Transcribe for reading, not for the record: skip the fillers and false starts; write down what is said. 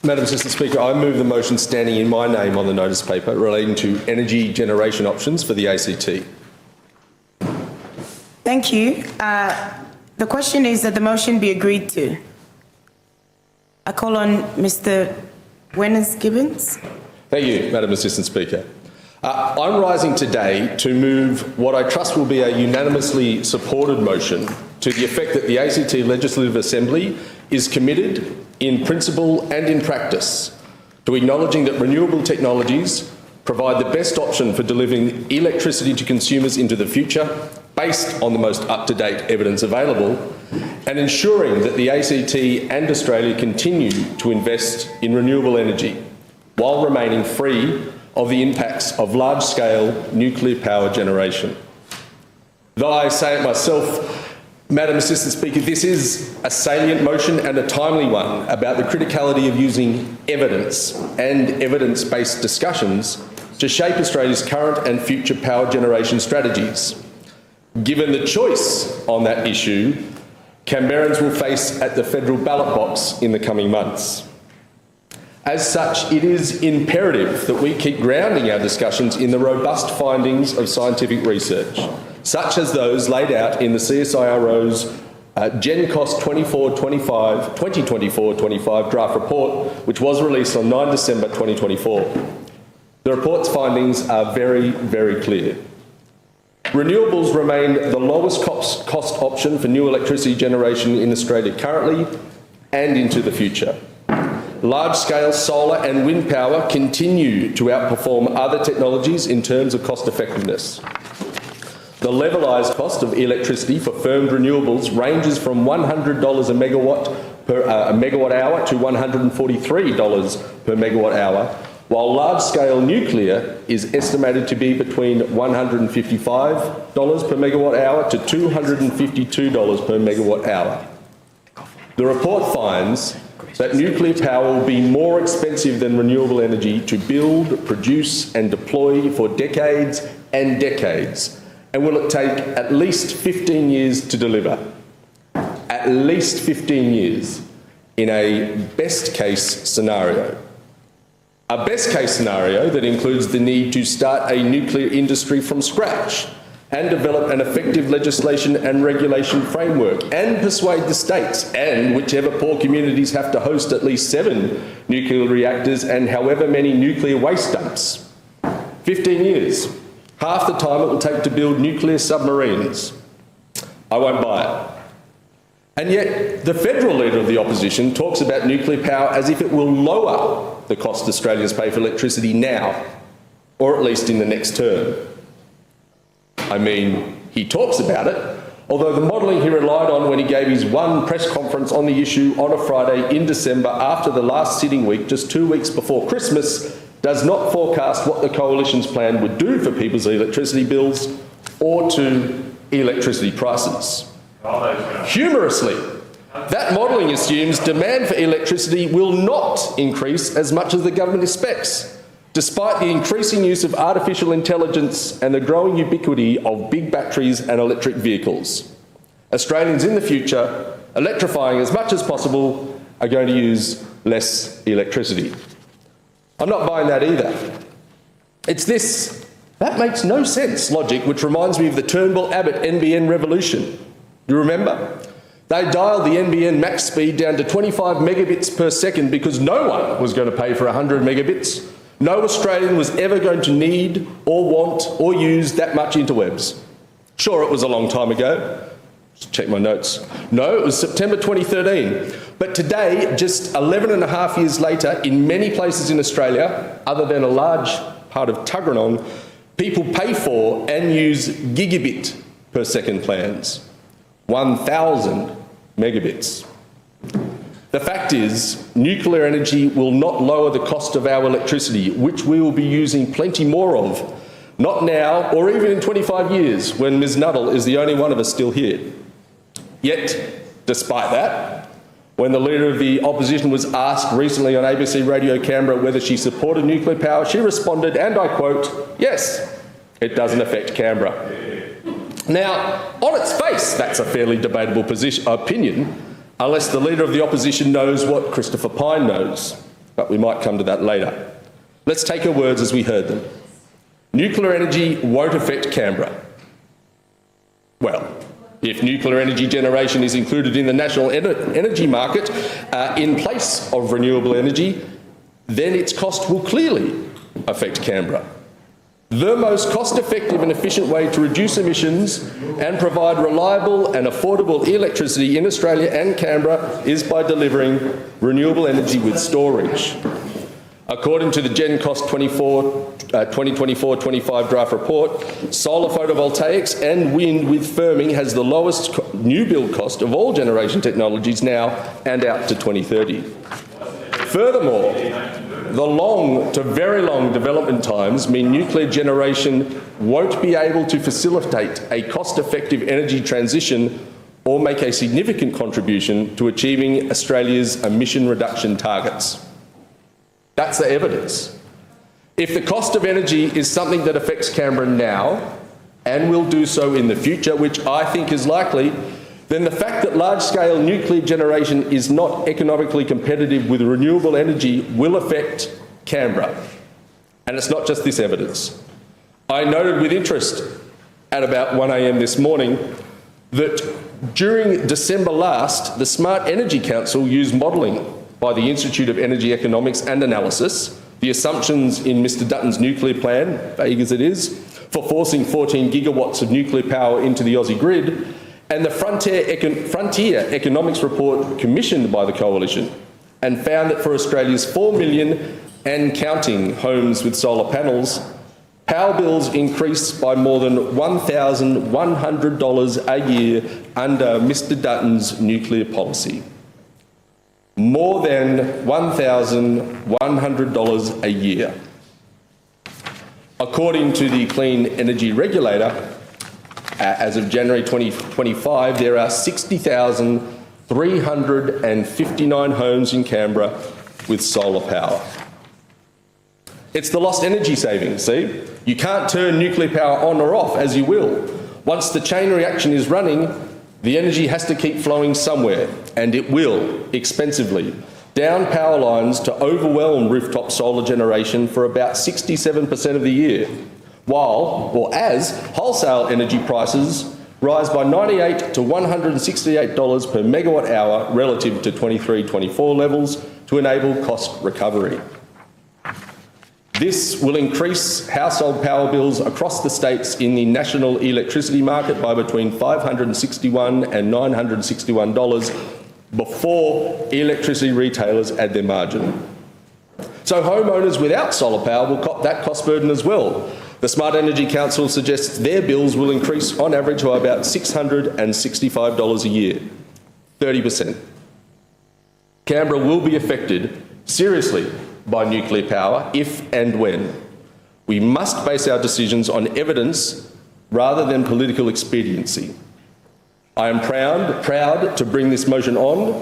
Madam Assistant Speaker, I move the motion standing in my name on the notice paper relating to energy generation options for the ACT. Thank you. The question is that the motion be agreed to. I call on Mr. Werner-Gibbings. Thank you, Madam Assistant Speaker. I'm rising today to move what I trust will be a unanimously supported motion to the effect that the ACT Legislative Assembly is committed in principle and in practice to acknowledging that renewable technologies provide the best option for delivering electricity to consumers into the future based on the most up-to-date evidence available, and ensuring that the ACT and Australia continue to invest in renewable energy while remaining free of the impacts of large-scale nuclear power generation. Though I say it myself, Madam Assistant Speaker, this is a salient motion and a timely one about the criticality of using evidence and evidence-based discussions to shape Australia's current and future power generation strategies. Given the choice on that issue, Canberrans will face at the federal ballot box in the coming months. As such, it is imperative that we keep grounding our discussions in the robust findings of scientific research, such as those laid out in the CSIRO's GenCost 2024-25 draft report, which was released on 9 December 2024. The report's findings are very, very clear. Renewables remain the lowest cost option for new electricity generation in Australia currently and into the future. Large-scale solar and wind power continue to outperform other technologies in terms of cost effectiveness. The levelised cost of electricity for firmed renewables ranges from $100 a megawatt hour to $143 per megawatt hour, while large-scale nuclear is estimated to be between $155 per megawatt hour to $252 per megawatt hour. The report finds that nuclear power will be more expensive than renewable energy to build, produce and deploy for decades and decades, and will it take at least 15 years to deliver. At least 15 years in a best-case scenario. A best-case scenario that includes the need to start a nuclear industry from scratch and develop an effective legislation and regulation framework and persuade the states and whichever poor communities have to host at least 7 nuclear reactors and however many nuclear waste dumps. 15 years, half the time it will take to build nuclear submarines. I won't buy it. And yet the federal leader of the opposition talks about nuclear power as if it will lower the cost Australians pay for electricity now, or at least in the next term. I mean, he talks about it, although the modelling he relied on when he gave his one press conference on the issue on a Friday in December after the last sitting week, just 2 weeks before Christmas, does not forecast what the Coalition's plan would do for people's electricity bills or to electricity prices. Humorously, that modelling assumes demand for electricity will not increase as much as the government expects, despite the increasing use of artificial intelligence and the growing ubiquity of big batteries and electric vehicles. Australians in the future, electrifying as much as possible, are going to use less electricity. I'm not buying that either. It's this, that makes no sense logic, which reminds me of the Turnbull-Abbott NBN revolution. You remember? They dialed the NBN max speed down to 25 megabits per second because no one was going to pay for 100 megabits. No Australian was ever going to need or want or use that much interwebs. Sure, it was a long time ago. Just check my notes. No, it was September 2013. But today, just 11 and a half years later, in many places in Australia, other than a large part of Tuggeranong, people pay for and use gigabit per second plans. 1,000 megabits. The fact is, nuclear energy will not lower the cost of our electricity, which we will be using plenty more of, not now or even in 25 years when Ms Nuttall is the only one of us still here. Yet, despite that, when the Leader of the Opposition was asked recently on ABC Radio Canberra whether she supported nuclear power, she responded, and I quote, "Yes, it doesn't affect Canberra." Now, on its face, that's a fairly debatable opinion, unless the Leader of the Opposition knows what Christopher Pyne knows. but we might come to that later. Let's take her words as we heard them. Nuclear energy won't affect Canberra. Well, if nuclear energy generation is included in the national energy market in place of renewable energy, then its cost will clearly affect Canberra. The most cost-effective and efficient way to reduce emissions and provide reliable and affordable electricity in Australia and Canberra is by delivering renewable energy with storage. According to the GenCost 2024-25 draft report, solar photovoltaics and wind with firming has the lowest new build cost of all generation technologies now and out to 2030. Furthermore, the long to very long development times mean nuclear generation won't be able to facilitate a cost-effective energy transition or make a significant contribution to achieving Australia's emission reduction targets. That's the evidence. If the cost of energy is something that affects Canberra now and will do so in the future, which I think is likely, then the fact that large-scale nuclear generation is not economically competitive with renewable energy will affect Canberra. And it's not just this evidence. I noted with interest at about 1 a.m. this morning that during December last, the Smart Energy Council used modelling by the Institute of Energy Economics and Analysis, the assumptions in Mr Dutton's nuclear plan, vague as it is, for forcing 14 gigawatts of nuclear power into the Aussie grid, and the Frontier Economics report commissioned by the Coalition, and found that for Australia's 4 million and counting homes with solar panels, power bills increased by more than $1,100 a year under Mr Dutton's nuclear policy. More than $1,100 a year. According to the Clean Energy Regulator, as of January 2025, there are 60,359 homes in Canberra with solar power. It's the lost energy savings, see? You can't turn nuclear power on or off as you will. Once the chain reaction is running, the energy has to keep flowing somewhere, and it will, expensively, down power lines to overwhelm rooftop solar generation for about 67% of the year, as wholesale energy prices rise by $98 to $168 per megawatt hour relative to 23-24 levels to enable cost recovery. This will increase household power bills across the states in the national electricity market by between $561 and $961 before electricity retailers add their margin. So homeowners without solar power will cop that cost burden as well. The Smart Energy Council suggests their bills will increase on average to about $665 a year, 30%. Canberra will be affected seriously by nuclear power if and when. We must base our decisions on evidence rather than political expediency. I am proud to bring this motion on